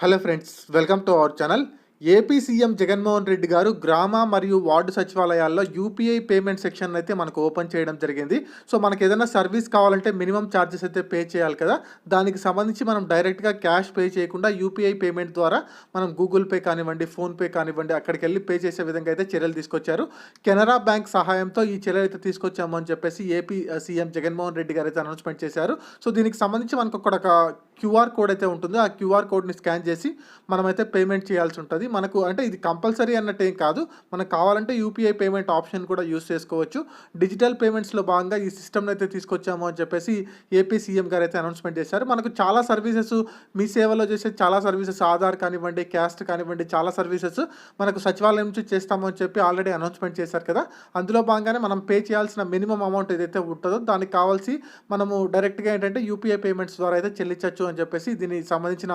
Hello friends, welcome to our channel. AP CM Jaganmohan Reddy గారు గ్రామ మరియు వార్డు సచివాలయాల్లో యూపీఐ పేమెంట్ సెక్షన్ అయితే మనకు ఓపెన్ చేయడం జరిగింది. సో మనకు ఏదైనా సర్వీస్ కావాలంటే మినిమం ఛార్జెస్ అయితే పే చేయాలి కదా. దానికి సంబంధించి మనం డైరెక్ట్గా క్యాష్ పే చేయకుండా యూపీఐ పేమెంట్ ద్వారా మనం గూగుల్ పే కానివ్వండి, ఫోన్పే కానివ్వండి, అక్కడికి వెళ్ళి పే చేసే విధంగా అయితే చర్యలు తీసుకొచ్చారు. కెనరా బ్యాంక్ సహాయంతో ఈ చర్యలు అయితే తీసుకొచ్చాము అని చెప్పేసి ఏపీ సీఎం జగన్మోహన్ రెడ్డి గారు అయితే అనౌన్స్మెంట్ చేశారు. సో దీనికి సంబంధించి మనకు ఒక క్యూఆర్ కోడ్ అయితే ఉంటుంది. ఆ క్యూఆర్ కోడ్ని స్కాన్ చేసి మనమైతే పేమెంట్ చేయాల్సి ఉంటుంది. మనకు అంటే ఇది కంపల్సరీ అన్నట్టు ఏం కాదు. మనకు కావాలంటే యూపీఐ పేమెంట్ ఆప్షన్ కూడా యూస్ చేసుకోవచ్చు. డిజిటల్ పేమెంట్స్లో భాగంగా ఈ సిస్టమ్ని అయితే తీసుకొచ్చాము అని చెప్పేసి ఏపీ సీఎం గారు అయితే అనౌన్స్మెంట్ చేశారు. మనకు చాలా సర్వీసెస్, మీ సేవలో చేసే చాలా సర్వీసెస్, ఆధార్ కానివ్వండి, క్యాస్ట్ కానివ్వండి, చాలా సర్వీసెస్ మనకు సచివాలయం నుంచి చేస్తాము అని చెప్పి ఆల్రెడీ అనౌన్స్మెంట్ చేశారు కదా. అందులో భాగంగానే మనం పే చేయాల్సిన మినిమం అమౌంట్ ఏదైతే ఉంటుందో దానికి కావాల్సి మనము డైరెక్ట్గా ఏంటంటే యూపీఐ పేమెంట్స్ ద్వారా అయితే చెల్లించవచ్చు అని చెప్పేసి దీనికి సంబంధించిన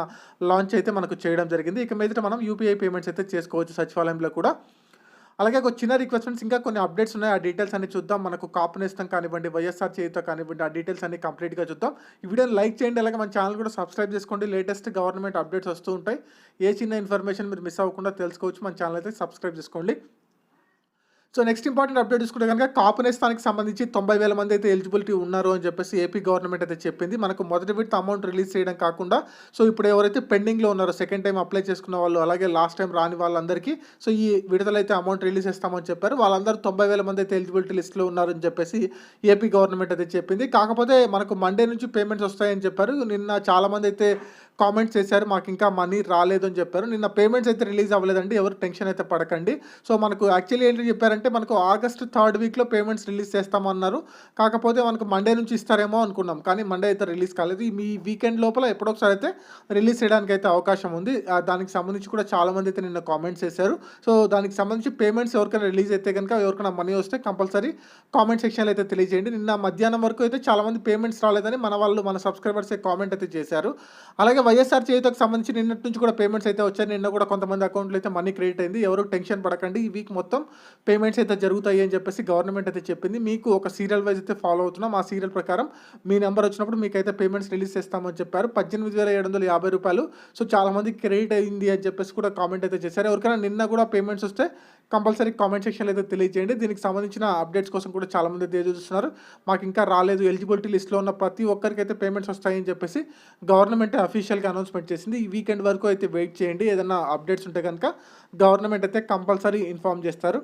లాంచ్ అయితే మనకు చేయడం జరిగింది. ఇక మీదట మనం యూపీఐ పేమెంట్స్ అయితే చేసుకోవచ్చు సచివాలయంలో కూడా. అలాగే ఒక చిన్న రిక్వెస్ట్ ఫ్రెండ్స్, ఇంకా కొన్ని అప్డేట్స్ ఉన్నాయి. ఆ డీటెయిల్స్ అన్ని చూద్దాం. మనకు కాపు నేస్తం కానివ్వండి, వైఎస్ఆర్ చేయుత కానివ్వండి, ఆ డీటెయిల్స్ అన్ని కంప్లీట్గా చూద్దాం. ఈ వీడియోని లైక్ చేయండి. అలాగే మన ఛానల్ కూడా సబ్స్క్రైబ్ చేసుకోండి. లేటెస్ట్ గవర్నమెంట్ అప్డేట్స్ వస్తూ ఉంటాయి. ఏ చిన్న ఇన్ఫర్మేషన్ మీరు మిస్ అవ్వకుండా తెలుసుకోవచ్చు. మన ఛానల్ అయితే సబ్స్క్రైబ్ చేసుకోండి. సో నెక్స్ట్ ఇంపార్టెంట్ అప్డేట్ చూసుకుంటే కనుక కాపు నేస్తానికి సంబంధించి 90,000 మంది అయితే ఎలిజిబిలిటీ ఉన్నారు అని చెప్పేసి ఏపీ గవర్నమెంట్ అయితే చెప్పింది. మనకు మొదటి విడత అమౌంట్ రిలీజ్ చేయడం కాకుండా సో ఇప్పుడు ఎవరైతే పెండింగ్లో ఉన్నారో, సెకండ్ టైం అప్లై చేసుకున్న వాళ్ళు, అలాగే లాస్ట్ టైం రాని వాళ్ళందరికీ సో ఈ విడుదలైతే అమౌంట్ రిలీజ్ చేస్తామని చెప్పారు. వాళ్ళందరూ 90,000 మంది అయితే ఎలిజిబిలిటీ లిస్ట్లో ఉన్నారని చెప్పేసి ఏపీ గవర్నమెంట్ అయితే చెప్పింది. కాకపోతే మనకు మండే నుంచి పేమెంట్స్ వస్తాయని చెప్పారు. నిన్న చాలామంది అయితే కామెంట్స్ చేశారు, మాకు ఇంకా మనీ రాలేదు అని చెప్పారు. నిన్న పేమెంట్స్ అయితే రిలీజ్ అవ్వలేదండి, ఎవరు టెన్షన్ అయితే పడకండి. సో మనకు యాక్చువల్లీ ఏంటి చెప్పారంటే మనకు ఆగస్ట్ 3rd వీక్లో పేమెంట్స్ రిలీజ్ చేస్తామన్నారు. కాకపోతే మనకు మండే నుంచి ఇస్తారేమో అనుకున్నాం, కానీ మండే అయితే రిలీజ్ కాలేదు. మీ వీకెండ్ లోపల ఎప్పుడొకసారి అయితే రిలీజ్ చేయడానికి అయితే అవకాశం ఉంది. దానికి సంబంధించి కూడా చాలామంది అయితే నిన్న కామెంట్స్ చేశారు. సో దానికి సంబంధించి పేమెంట్స్ ఎవరికైనా రిలీజ్ అయితే కనుక, ఎవరికైనా మనీ వస్తే కంపల్సరీ కామెంట్ సెక్షన్లో అయితే తెలియజేయండి. నిన్న మధ్యాహ్నం వరకు అయితే చాలామంది పేమెంట్స్ రాలేదని మన సబ్స్క్రైబర్స్ కామెంట్ అయితే చేశారు. అలాగే వైఎస్ఆర్ చేయుతకు సంబంధించి నిన్నటి నుంచి కూడా పేమెంట్స్ అయితే వచ్చాయి. నిన్న కూడా కొంతమంది అకౌంట్లో అయితే మనీ క్రెడిట్ అయింది. ఎవరు టెన్షన్ పడకండి, ఈ వీక్ మొత్తం పేమెంట్స్ అయితే జరుగుతాయి అని చెప్పేసి గవర్నమెంట్ అయితే చెప్పింది. మీకు ఒక సీరియల్ వైజ్ అయితే ఫాలో అవుతున్నాం. ఆ సీరియల్ ప్రకారం మీ నెంబర్ వచ్చినప్పుడు మీకైతే పేమెంట్స్ రిలీజ్ చేస్తామని చెప్పారు. 18,750 రూపాయలు. సో చాలామంది క్రెడిట్ అయింది అని చెప్పేసి కూడా కామెంట్ అయితే చేశారు. ఎవరికైనా నిన్న కూడా పేమెంట్స్ వస్తే కంపల్సరీ కామెంట్ సెక్షన్లో అయితే తెలియజేయండి. దీనికి సంబంధించిన అప్డేట్స్ కోసం కూడా చాలామంది ఎదురు చూస్తున్నారు. మాకు ఇంకా రాలేదు, ఎలిజిబిలిటీ లిస్ట్లో ఉన్న ప్రతి ఒక్కరికైతే పేమెంట్స్ వస్తాయని చెప్పేసి గవర్నమెంట్ అఫీషియల్గా అనౌన్స్మెంట్ చేసింది. ఈ వీకెండ్ వరకు అయితే వెయిట్ చేయండి. ఏదైనా అప్డేట్స్ ఉంటే కనుక గవర్నమెంట్ అయితే కంపల్సరీ ఇన్ఫార్మ్ చేస్తారు.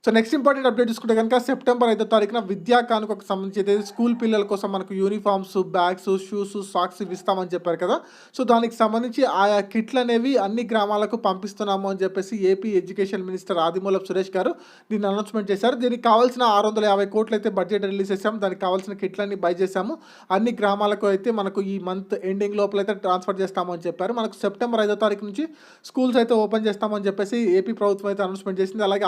సో నెక్స్ట్ ఇంపార్టెంట్ అప్డేట్ చూసుకుంటే కనుక సెప్టెంబర్ 5వ తారీఖున విద్యా కానుకకు సంబంధించి అయితే స్కూల్ పిల్లల కోసం మనకు యూనిఫామ్స్, బ్యాగ్స్, షూస్, సాక్స్ ఇస్తామని చెప్పారు కదా. సో దానికి సంబంధించి ఆయా కిట్లు అనేవి అన్ని గ్రామాలకు పంపిస్తున్నాము అని చెప్పేసి AP education minister Adimulapu Suresh గారు దీన్ని అనౌన్స్మెంట్ చేశారు. దీనికి కావాల్సిన 650 కోట్లు అయితే బడ్జెట్ రిలీజ్ చేశాము. దానికి కావాల్సిన కిట్లన్నీ బై చేశాము. అన్ని గ్రామాలకు అయితే మనకు ఈ మంత్ ఎండింగ్ లోపల అయితే ట్రాన్స్ఫర్ చేస్తామని చెప్పారు. మనకు సెప్టెంబర్ 5వ తారీఖు నుంచి స్కూల్స్ అయితే ఓపెన్ చేస్తామని చెప్పేసి ఏపీ ప్రభుత్వం అయితే అనౌన్స్మెంట్ చేసింది. అలాగే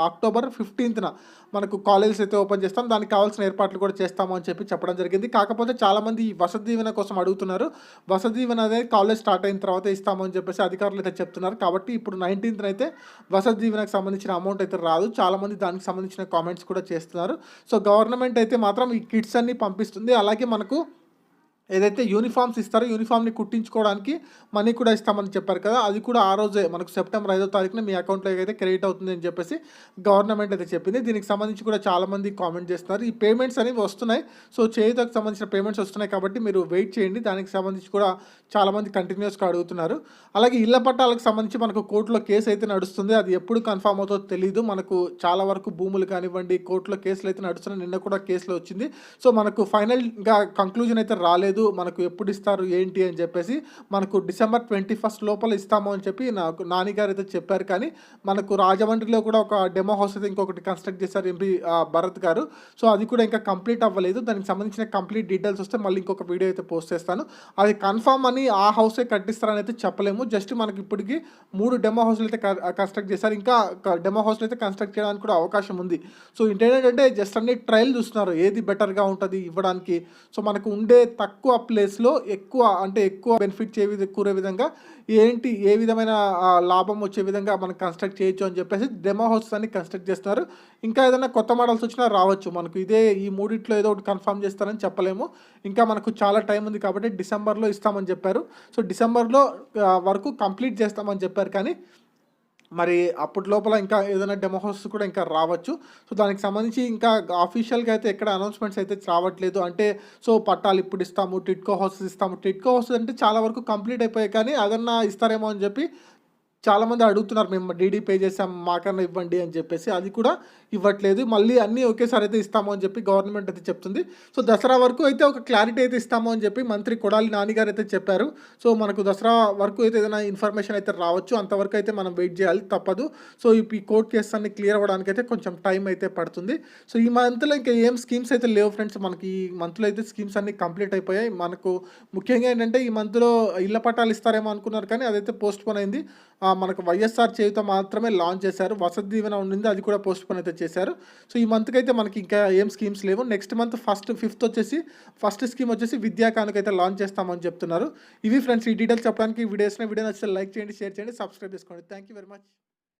అక్టోబర్ 15న మనకు కాలేజెస్ అయితే ఓపెన్ చేస్తాం. దానికి కావాల్సిన ఏర్పాట్లు కూడా చేస్తాము అని చెప్పడం జరిగింది. కాకపోతే చాలామంది ఈ వసతి దీవెన కోసం అడుగుతున్నారు. వసతి దీవెన అనేది కాలేజ్ స్టార్ట్ అయిన తర్వాత ఇస్తామని చెప్పేసి అధికారులు అయితే చెప్తున్నారు. కాబట్టి ఇప్పుడు 19th అయితే వసతి దీవెనకు సంబంధించిన అమౌంట్ అయితే రాదు. చాలామంది దానికి సంబంధించిన కామెంట్స్ కూడా చేస్తున్నారు. సో గవర్నమెంట్ అయితే మాత్రం ఈ కిట్స్ అన్ని పంపిస్తుంది. అలాగే మనకు ఏదైతే యూనిఫామ్స్ ఇస్తారో యూనిఫామ్ని కుట్టించుకోవడానికి మనీ కూడా ఇస్తామని చెప్పారు కదా. అది కూడా ఆ రోజే మనకు సెప్టెంబర్ 5వ తారీఖున మీ అకౌంట్లోకి అయితే క్రెడిట్ అవుతుంది అని చెప్పేసి గవర్నమెంట్ అయితే చెప్పింది. దీనికి సంబంధించి కూడా చాలామంది కామెంట్ చేస్తున్నారు. ఈ పేమెంట్స్ అనేవి వస్తున్నాయి. సో చేయుతకు సంబంధించిన పేమెంట్స్ వస్తున్నాయి కాబట్టి మీరు వెయిట్ చేయండి. దానికి సంబంధించి కూడా చాలామంది కంటిన్యూస్గా అడుగుతున్నారు. అలాగే ఇళ్ల పట్టాలకు సంబంధించి మనకు కోర్టులో కేసు అయితే నడుస్తుంది. అది ఎప్పుడు కన్ఫామ్ అవుతుందో తెలియదు. మనకు చాలా వరకు భూములు కానివ్వండి కోర్టులో కేసులు అయితే నడుస్తున్నాయి. నిన్న కూడా కేసులో వచ్చింది. సో మనకు ఫైనల్గా కంక్లూజన్ అయితే రాలేదు. మనకు ఎప్పుడు ఇస్తారు ఏంటి అని చెప్పేసి మనకు డిసెంబర్ 21st లోపల ఇస్తాము అని చెప్పి నానిగారు అయితే చెప్పారు. కానీ మనకు రాజమండ్రిలో కూడా ఒక డెమో హౌస్ అయితే ఇంకొకటి కన్స్ట్రక్ట్ చేశారు ఎంపీ భరత్ గారు. సో అది కూడా ఇంకా కంప్లీట్ అవ్వలేదు. దానికి సంబంధించిన కంప్లీట్ డీటెయిల్స్ వస్తే మళ్ళీ ఇంకొక వీడియో అయితే పోస్ట్ చేస్తాను. అది కన్ఫామ్ అని ఆ హౌసే కట్టిస్తారని అయితే చెప్పలేము. జస్ట్ మనకి ఇప్పటికి 3 డెమో హౌస్లు అయితే కన్స్ట్రక్ట్ చేశారు. ఇంకా డెమో హౌస్లు అయితే కన్స్ట్రక్ట్ చేయడానికి కూడా అవకాశం ఉంది. సో ఏంటంటే జస్ట్ అన్ని ట్రయల్ చూస్తున్నారు, ఏది బెటర్గా ఉంటుంది ఇవ్వడానికి. సో మనకు ఉండే తక్కువ ప్లేస్లో ఎక్కువ బెనిఫిట్ కూరే విధంగా ఏ విధమైన లాభం వచ్చే విధంగా మనం కన్స్ట్రక్ట్ చేయొచ్చు అని చెప్పేసి డెమో హౌసెస్ అన్ని కన్స్ట్రక్ట్ చేస్తున్నారు. ఇంకా ఏదైనా కొత్త మోడల్స్ వచ్చినా రావచ్చు. మనకు ఈ మూడిట్లో ఏదో ఒకటి కన్ఫర్మ్ చేస్తారని చెప్పలేము. ఇంకా మనకు చాలా టైం ఉంది కాబట్టి డిసెంబర్లో ఇస్తామని చెప్పారు. సో డిసెంబర్లో వరకు కంప్లీట్ చేస్తామని చెప్పారు. కానీ మరి అప్పటి లోపల ఇంకా ఏదైనా డెమో హౌస్ కూడా ఇంకా రావచ్చు. సో దానికి సంబంధించి ఇంకా ఆఫీషియల్గా అయితే ఎక్కడ అనౌన్స్మెంట్స్ అయితే రావట్లేదు. అంటే సో పట్టాలు ఇప్పుడు ఇస్తాము, టిడ్కో హౌసెస్ ఇస్తాము. టిడ్కో హౌసెస్ అంటే చాలా వరకు కంప్లీట్ అయిపోయాయి, కానీ అదన్నా ఇస్తారేమో అని చెప్పి చాలామంది అడుగుతున్నారు. మేము డీడీ పే చేసాం, మాకన్నా ఇవ్వండి అని చెప్పేసి. అది కూడా ఇవ్వట్లేదు. మళ్ళీ అన్నీ ఒకేసారి అయితే ఇస్తాము అని చెప్పి గవర్నమెంట్ అయితే చెప్తుంది. సో దసరా వరకు అయితే ఒక క్లారిటీ అయితే ఇస్తాము అని చెప్పి మంత్రి కొడాలి నాని గారు అయితే చెప్పారు. సో మనకు దసరా వరకు అయితే ఏదైనా ఇన్ఫర్మేషన్ అయితే రావచ్చు. అంతవరకు అయితే మనం వెయిట్ చేయాలి, తప్పదు. సో ఈ కోర్ట్ కేసు అన్ని క్లియర్ అవ్వడానికి అయితే కొంచెం టైం అయితే పడుతుంది. సో ఈ మంత్లో ఇంకా ఏం స్కీమ్స్ అయితే లేవు ఫ్రెండ్స్. మనకి ఈ మంత్లో అయితే స్కీమ్స్ అన్ని కంప్లీట్ అయిపోయాయి. మనకు ముఖ్యంగా ఏంటంటే ఈ మంత్లో ఇళ్ల పట్టాలు ఇస్తారేమో అనుకున్నారు, కానీ అదైతే పోస్ట్ పోన్ అయింది. మనకు వైఎస్ఆర్ చేయుత మాత్రమే లాంచ్ చేశారు. వసతి దీవెన ఉండింది, అది కూడా పోస్ట్ పోన్ అయితే చేశారు. సో ఈ మంత్కి అయితే మనకి ఇంకా ఏం స్కీమ్స్ లేవు. నెక్స్ట్ మంత్ ఫస్ట్ స్కీమ్ వచ్చేసి విద్యా కానుక అయితే లాంచ్ చేస్తామని చెప్తున్నారు. ఇవి ఫ్రెండ్స్ ఈ డీటెయిల్స్ చెప్పడానికి వీడియో నచ్చితే లైక్ చేయండి, షేర్ చేయండి, సబ్స్క్రైబ్ చేసుకోండి. Thank you very much.